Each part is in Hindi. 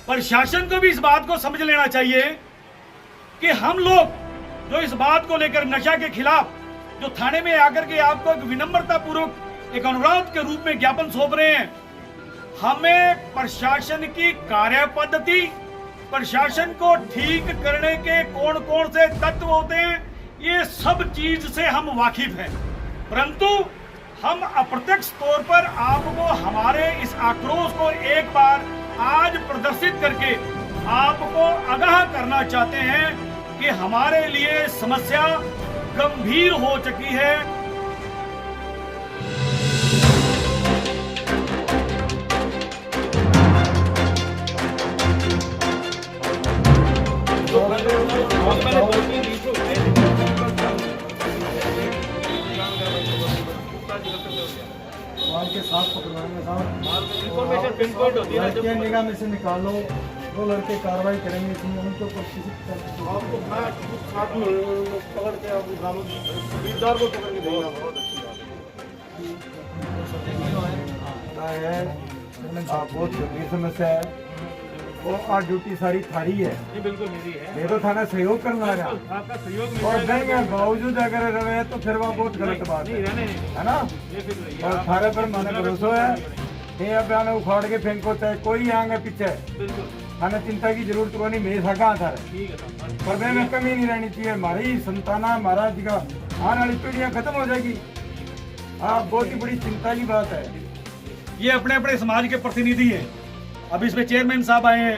प्रशासन को भी इस बात को समझ लेना चाहिए कि हम लोग जो इस बात को लेकर नशा के खिलाफ जो थाने में आकर के आपको एक विनम्रता पूर्वक एक अनुरोध के रूप में ज्ञापन सौंप रहे हैं, हमें प्रशासन की कार्य पद्धति, प्रशासन को ठीक करने के कौन कौन से तत्व होते हैं, ये सब चीज से हम वाकिफ हैं। परंतु हम अप्रत्यक्ष तौर पर आपको हमारे इस आक्रोश को एक बार आज प्रदर्शित करके आपको आगाह करना चाहते हैं कि हमारे लिए समस्या गंभीर हो चुकी है। माल के साथ पकड़वाने साथ पिनपॉइंट होती है, लड़के निगाह में से निकालो, वो लड़के कार्रवाई करेंगे इसमें उनके ऊपर किसी आपको साथ में पकड़ के आप खरीदार को पकड़ के देगा। बहुत अच्छी बात है, बहुत गंभीर समस्या है और ड्यूटी सारी थारी है जी। बिल्कुल मेरी है, ये तो थाना सहयोग करना है, आपका सहयोग और देंगे बावजूद अगर रहे तो फिर वह बहुत गलत बात है ना। और थारे पर माने भरोसा है, ये अभियान उखाड़ के फेंको चाहे कोई आगे पीछे, थाने चिंता की जरूरत को नहीं। मेरे सका था पर्दे में कमी नहीं रहनी चाहिए। हमारी संताना हमारा जी का आने वाली पीढ़ियाँ खत्म हो जाएगी। बहुत ही बड़ी चिंता की बात है। ये अपने अपने समाज के प्रतिनिधि हैं। अब इसमें चेयरमैन साहब आए हैं,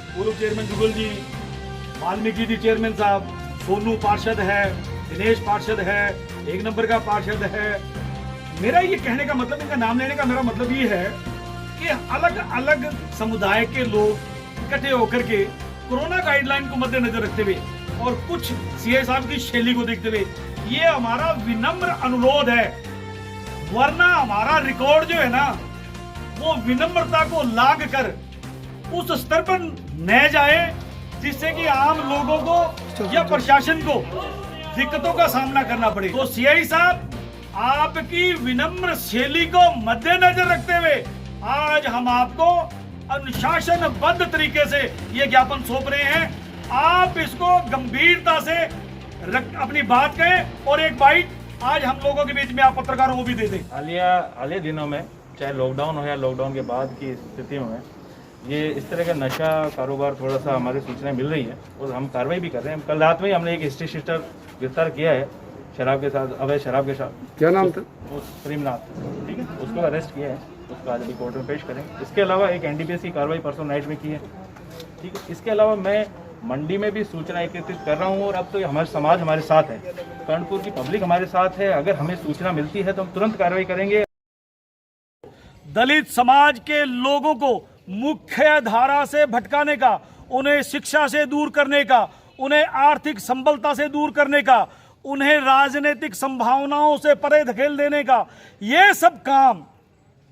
पूर्व चेयरमैन जुगल जी, वाल्मीकि जी चेयरमैन साहब, सोनू पार्षद है, दिनेश पार्षद है, एक नंबर का पार्षद है। मेरा ये कहने का मतलब, इनका नाम लेने का मेरा मतलब ये है कि अलग अलग समुदाय के लोग इकट्ठे होकर के कोरोना गाइडलाइन को मद्देनजर रखते हुए और कुछ सीआई साहब की शैली को देखते हुए ये हमारा विनम्र अनुरोध है। वरना हमारा रिकॉर्ड जो है ना, वो विनम्रता को लाग कर उस स्तर पर न जाए जिससे कि आम लोगों को या प्रशासन को दिक्कतों का सामना करना पड़े। तो सीआई साहब, आपकी विनम्र शैली को मद्देनजर रखते हुए आज हम आपको अनुशासनबद्ध तरीके से ये ज्ञापन सौंप रहे हैं। आप इसको गंभीरता से अपनी बात कहें और एक बाइट आज हम लोगों के बीच में आप पत्रकारों को भी दे दें। हालिया दिनों में चाहे लॉकडाउन हो या लॉकडाउन के बाद की स्थितियों में ये इस तरह का नशा कारोबार थोड़ा सा हमारी सूचनाएं मिल रही है और हम कार्रवाई भी कर रहे हैं। कल रात में ही हमने एक हिस्ट्री शीटर गिरफ्तार किया है शराब के साथ, अवैध शराब के साथ। क्या नाम था? प्रेमनाथ, ठीक है, उसको अरेस्ट किया है, उसको आज अभी कोर्ट में पेश करेंगे। इसके अलावा एक एनडीपीएस की कार्रवाई परसों नाइट में की है, ठीक है। इसके अलावा मैं मंडी में भी सूचना एकत्रित कर रहा हूँ और अब तो हमारा समाज हमारे साथ है, कर्णपुर की पब्लिक हमारे साथ है। अगर हमें सूचना मिलती है तो हम तुरंत कार्रवाई करेंगे। दलित समाज के लोगों को मुख्य धारा से भटकाने का, उन्हें शिक्षा से दूर करने का, उन्हें आर्थिक संबलता से दूर करने का, उन्हें राजनीतिक संभावनाओं से परे धकेल देने का, ये सब काम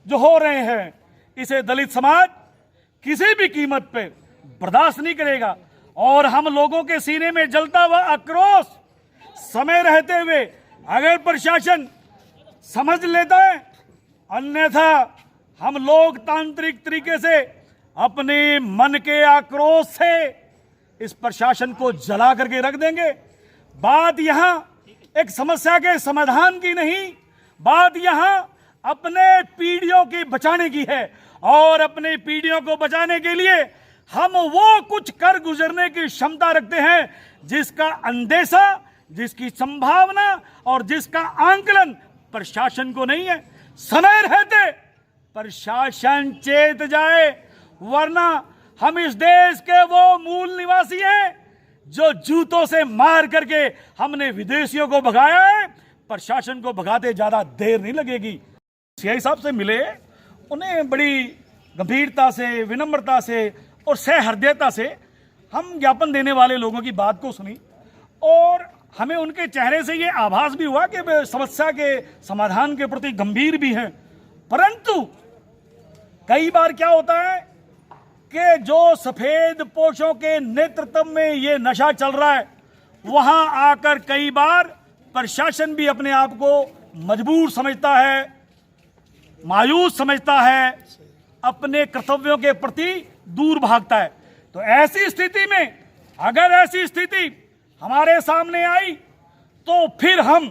जो हो रहे हैं, इसे दलित समाज किसी भी कीमत पे बर्दाश्त नहीं करेगा। और हम लोगों के सीने में जलता हुआ आक्रोश समय रहते हुए अगर प्रशासन समझ लेता है, अन्यथा हम लोकतांत्रिक तरीके से अपने मन के आक्रोश से इस प्रशासन को जला करके रख देंगे। बात यहां एक समस्या के समाधान की नहीं, बात यहां अपने पीढ़ियों की बचाने की है। और अपने पीढ़ियों को बचाने के लिए हम वो कुछ कर गुजरने की क्षमता रखते हैं जिसका अंदेशा, जिसकी संभावना और जिसका आंकलन प्रशासन को नहीं है। समय रहते प्रशासन चेत जाए, वरना हम इस देश के वो मूल निवासी हैं जो जूतों से मार करके हमने विदेशियों को भगाया है। प्रशासन को भगाते ज्यादा देर नहीं लगेगी। सीआई साहब से मिले, उन्हें बड़ी गंभीरता से, विनम्रता से और सहृदयता से हम ज्ञापन देने वाले लोगों की बात को सुनी और हमें उनके चेहरे से ये आभास भी हुआ कि वे समस्या के समाधान के प्रति गंभीर भी हैं। परंतु कई बार क्या होता है कि जो सफेद पोशों के नेतृत्व में ये नशा चल रहा है, वहां आकर कई बार प्रशासन भी अपने आप को मजबूर समझता है, मायूस समझता है, अपने कर्तव्यों के प्रति दूर भागता है। तो ऐसी स्थिति में, अगर ऐसी स्थिति हमारे सामने आई तो फिर हम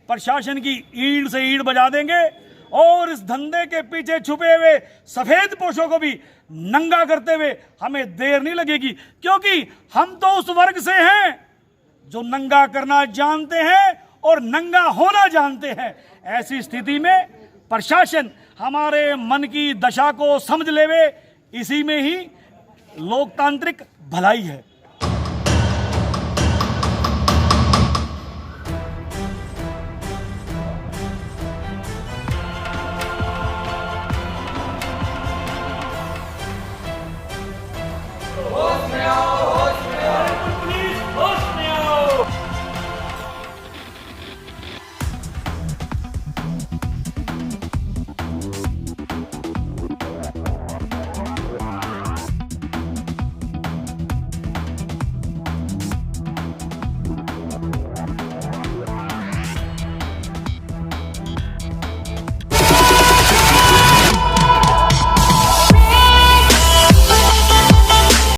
प्रशासन की ईंट से ईंट बजा देंगे और इस धंधे के पीछे छुपे हुए सफेद पोशों को भी नंगा करते हुए हमें देर नहीं लगेगी, क्योंकि हम तो उस वर्ग से हैं जो नंगा करना जानते हैं और नंगा होना जानते हैं। ऐसी स्थिति में प्रशासन हमारे मन की दशा को समझ लेवे, इसी में ही लोकतांत्रिक भलाई है।